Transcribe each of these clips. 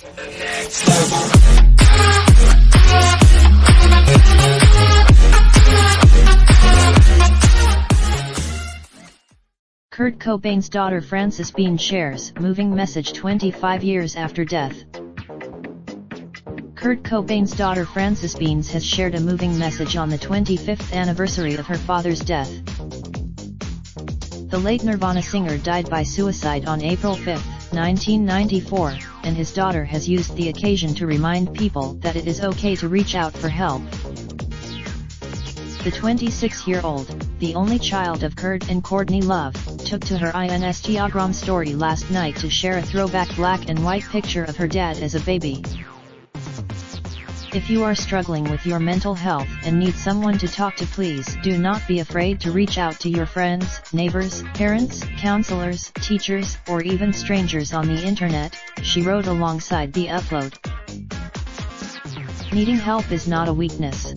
Kurt Cobain's daughter Frances Bean shares moving message 25 years after death. Kurt Cobain's daughter Frances Bean has shared a moving message on the 25th anniversary of her father's death. The late Nirvana singer died by suicide on April 5, 1994, and his daughter has used the occasion to remind people that it is okay to reach out for help. The 26-year-old, the only child of Kurt and Courtney Love, took to her Instagram story last night to share a throwback black and white picture of her dad as a baby. If you are struggling with your mental health and need someone to talk to, please do not be afraid to reach out to your friends, neighbors, parents, counselors, teachers, or even strangers on the internet, she wrote alongside the upload. Needing help is not a weakness.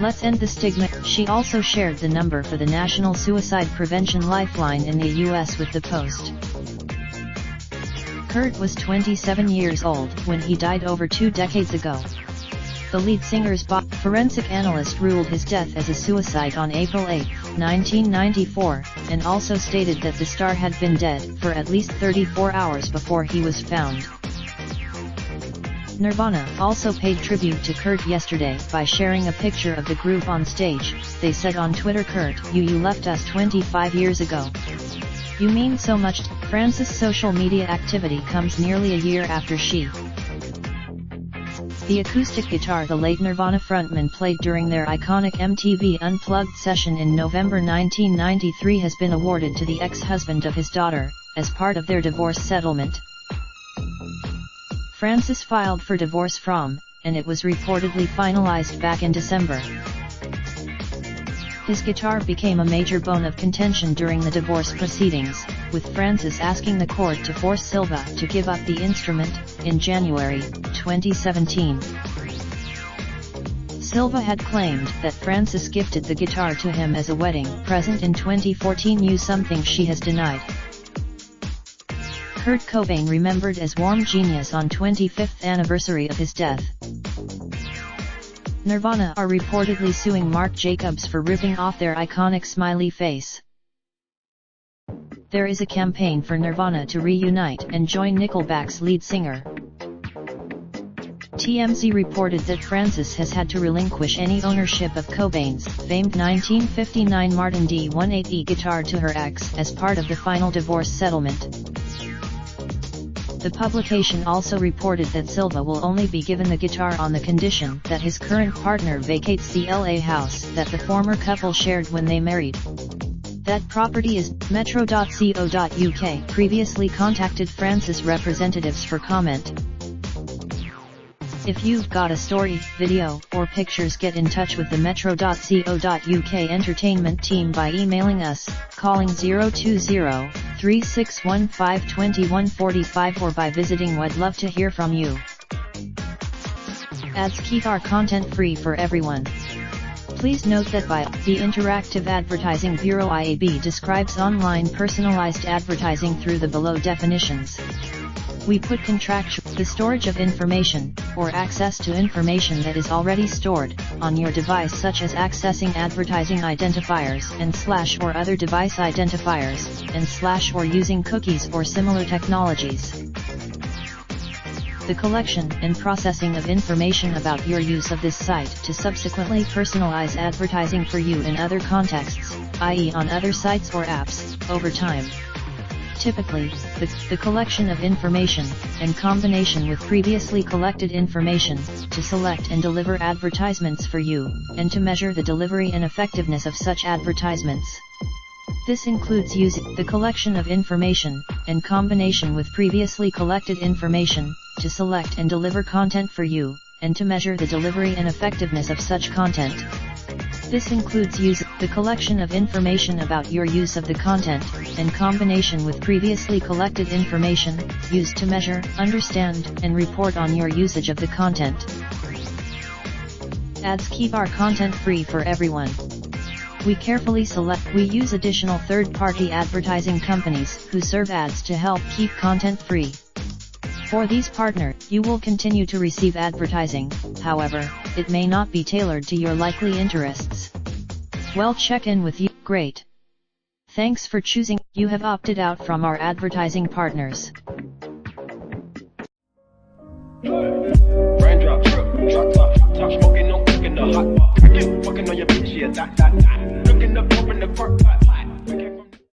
Let's end the stigma. She also shared the number for the National Suicide Prevention Lifeline in the US with the post. Kurt was 27 years old when he died over 2 decades ago. The lead singer's forensic analyst ruled his death as a suicide on April 8, 1994, and also stated that the star had been dead for at least 34 hours before he was found. Nirvana also paid tribute to Kurt yesterday by sharing a picture of the group on stage. They said on Twitter, "Kurt, you left us 25 years ago. You mean so much." Frances' social media activity comes nearly a year after she. The acoustic guitar the late Nirvana frontman played during their iconic MTV Unplugged session in November 1993 has been awarded to the ex-husband of his daughter, as part of their divorce settlement. Frances filed for divorce from, and it was reportedly finalized back in December. His guitar became a major bone of contention during the divorce proceedings, with Frances asking the court to force Silva to give up the instrument, in January 2017. Silva had claimed that Frances gifted the guitar to him as a wedding present in 2014, something she has denied. Kurt Cobain remembered as warm genius on 25th anniversary of his death. Nirvana are reportedly suing Marc Jacobs for ripping off their iconic smiley face. There is a campaign for Nirvana to reunite and join Nickelback's lead singer. TMZ reported that Frances has had to relinquish any ownership of Cobain's famed 1959 Martin D-18E guitar to her ex as part of the final divorce settlement. The publication also reported that Silva will only be given the guitar on the condition that his current partner vacates the LA house that the former couple shared when they married. That property is metro.co.uk previously contacted Frances representatives for comment. If you've got a story, video, or pictures, get in touch with the metro.co.uk entertainment team by emailing us, calling 020-3615-2145 or by visiting We'd love to hear from you. Ads keep our content free for everyone. Please note that the Interactive Advertising Bureau IAB describes online personalized advertising through the below definitions. We put the storage of information, or access to information that is already stored, on your device, such as accessing advertising identifiers and / or other device identifiers, and / or using cookies or similar technologies. The collection and processing of information about your use of this site to subsequently personalize advertising for you in other contexts, i.e. on other sites or apps, over time. Typically, the collection of information, in combination with previously collected information, to select and deliver advertisements for you, and to measure the delivery and effectiveness of such advertisements. This includes using the collection of information, in combination with previously collected information, to select and deliver content for you, and to measure the delivery and effectiveness of such content. This includes using the collection of information about your use of the content, in combination with previously collected information, used to measure, understand, and report on your usage of the content. Ads keep our content free for everyone. We use additional third-party advertising companies who serve ads to help keep content free. For these partner, you will continue to receive advertising, however, it may not be tailored to your likely interests. Well, check in with you. Great. Thanks for choosing. You have opted out from our advertising partners. Raindrop, drop top smoking, no cooking the hot pot. Fucking on your bitch, yeah, that. Looking up, open the park pot.